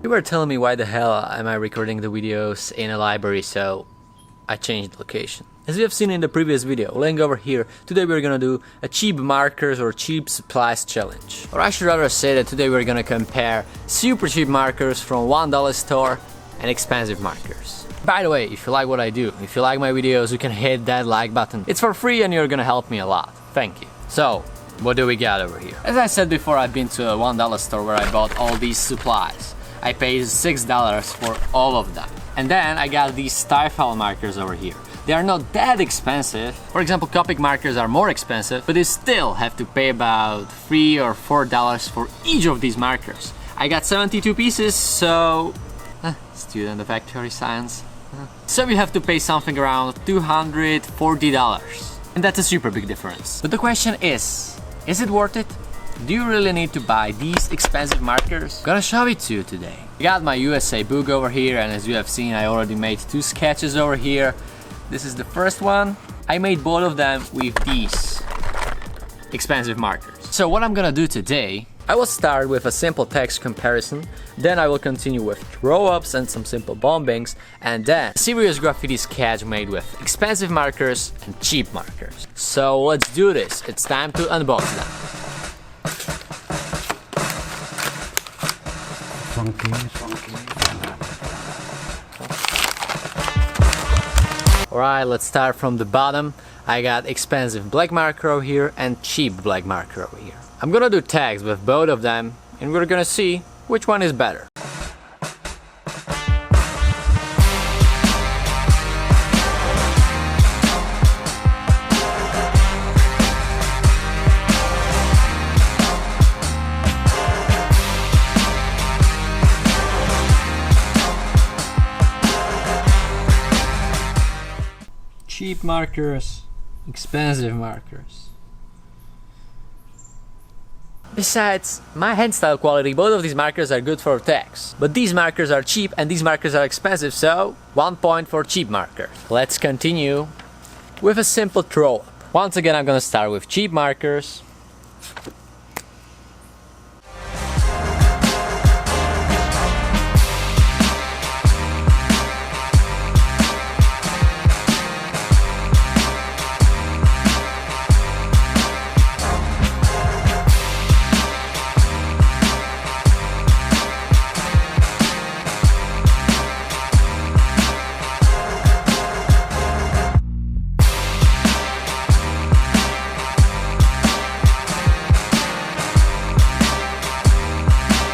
You were telling me why the hell am I recording the videos in a library, so I changed location. As you have seen in the previous video, link over here, today we're gonna do a cheap markers or cheap supplies challenge. Or I should rather say that today we're gonna compare super cheap markers from $1 store and expensive markers. By the way, if you like what I do, if you like my videos, you can hit that like button. It's for free and you're gonna help me a lot. Thank you. So, what do we got over here? As I said before, I've been to a $1 store where I bought all these supplies. I paid $6 for all of them. And then I got these style markers over here. They are not that expensive. For example, Copic markers are more expensive, but you still have to pay about $3 or $4 for each of these markers. I got 72 pieces, so... student of actuary science. So we have to pay something around $240. And that's a super big difference. But the question is it worth it? Do you really need to buy these expensive markers? I'm gonna show it to you today. I got my USA book over here, and as you have seen, I already made 2 sketches over here. This is the first one. I made both of them with these expensive markers. So what I'm gonna do today, I will start with a simple text comparison, then I will continue with throw-ups and some simple bombings, and then a serious graffiti sketch made with expensive markers and cheap markers. So let's do this. It's time to unbox them. Alright, let's start from the bottom. I got expensive black marker over here and cheap black marker over here. I'm gonna do tags with both of them and we're gonna see which one is better. Cheap markers, expensive markers. Besides, my hand style quality, both of these markers are good for tags. But these markers are cheap and these markers are expensive, so 1 point for cheap marker. Let's continue with a simple throw up. Once again, I'm gonna start with cheap markers.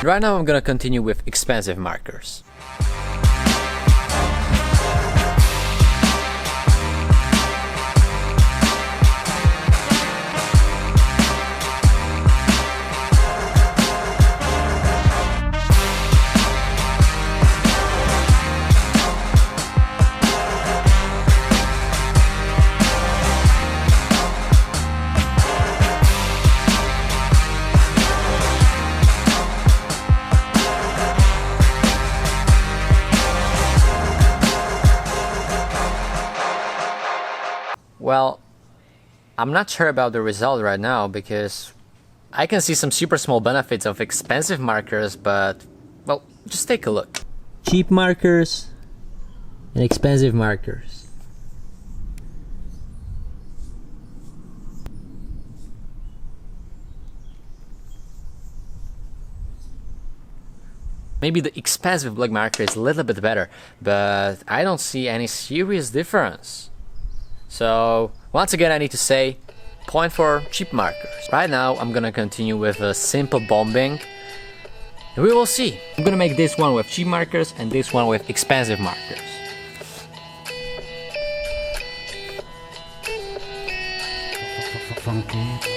Right now I'm gonna continue with expensive markers. Well, I'm not sure about the result right now because I can see some super small benefits of expensive markers, but, well, just take a look. Cheap markers and expensive markers. Maybe the expensive black marker is a little bit better, but I don't see any serious difference. So, once again I need to say, point for cheap markers. Right now I'm gonna continue with a simple bombing. And we will see. I'm gonna make this one with cheap markers and this one with expensive markers. Funky.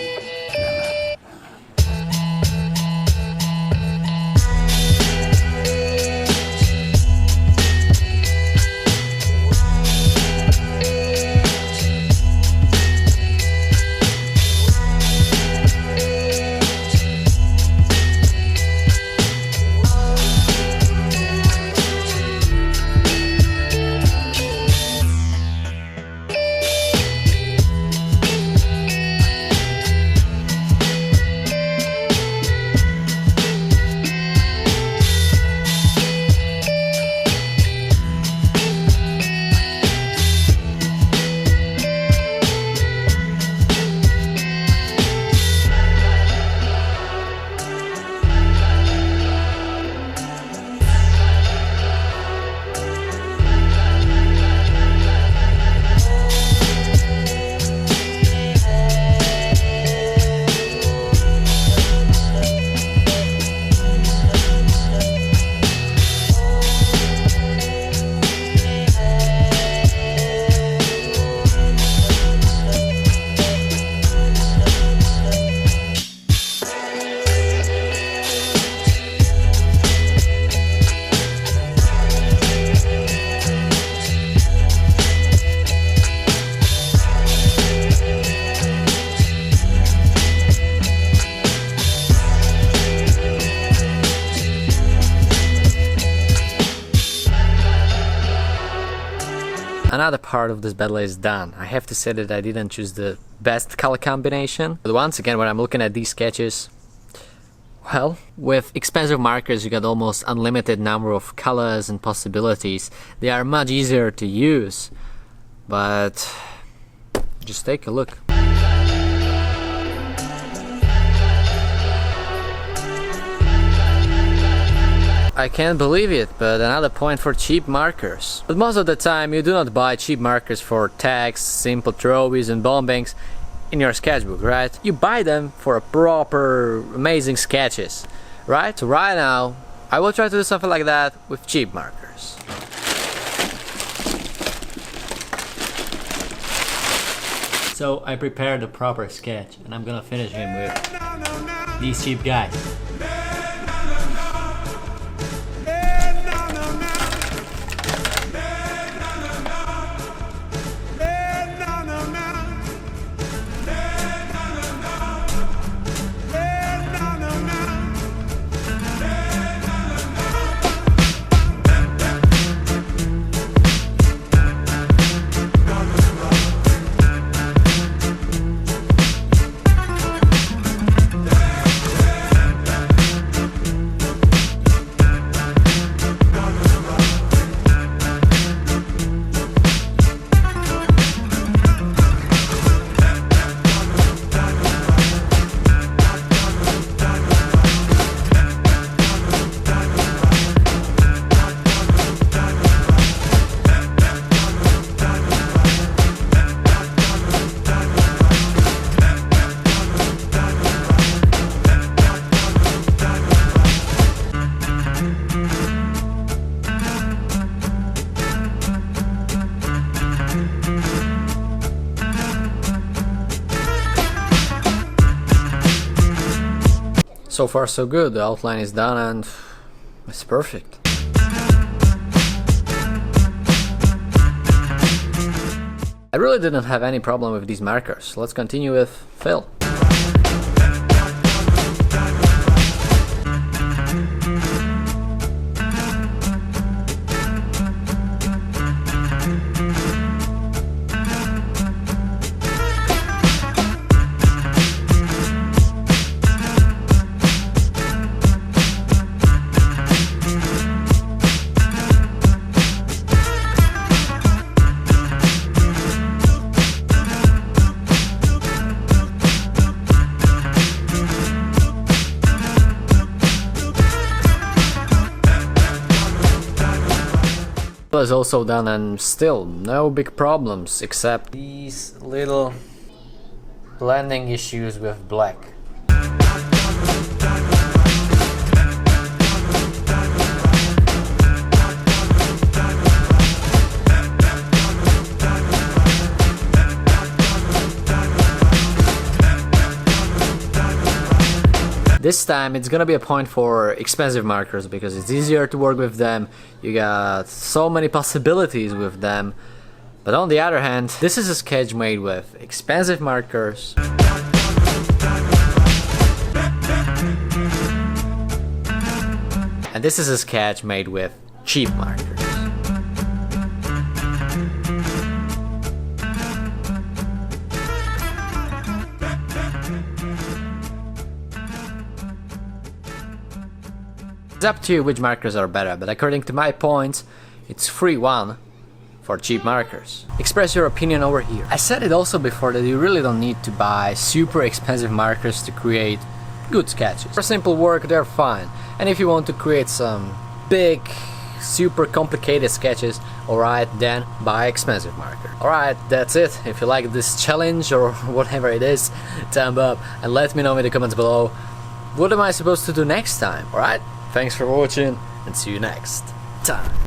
another part of this battle is done. I have to say that I didn't choose the best color combination. But once again, when I'm looking at these sketches, well, with expensive markers you got almost unlimited number of colors and possibilities. They are much easier to use. But just take a look. I can't believe it, but another point for cheap markers. But most of the time you do not buy cheap markers for tags, simple throwaways and bombings in your sketchbook, right? You buy them for proper, amazing sketches, right? So right now, I will try to do something like that with cheap markers. So I prepared a proper sketch and I'm gonna finish him with these cheap guys. So far so good, the outline is done and it's perfect. I really didn't have any problem with these markers. Let's continue with fill. Is also done and still no big problems except these little blending issues with black. This time it's gonna be a point for expensive markers because it's easier to work with them, you got so many possibilities with them. But on the other hand, this is a sketch made with expensive markers. And this is a sketch made with cheap markers. It's up to you which markers are better, but according to my points, it's 3-1 for cheap markers. Express your opinion over here. I said it also before that you really don't need to buy super expensive markers to create good sketches. For simple work, they're fine. And if you want to create some big, super complicated sketches, alright, then buy expensive marker. Alright, that's it. If you like this challenge or whatever it is, thumb up and let me know in the comments below. What am I supposed to do next time, alright? Thanks for watching and see you next time.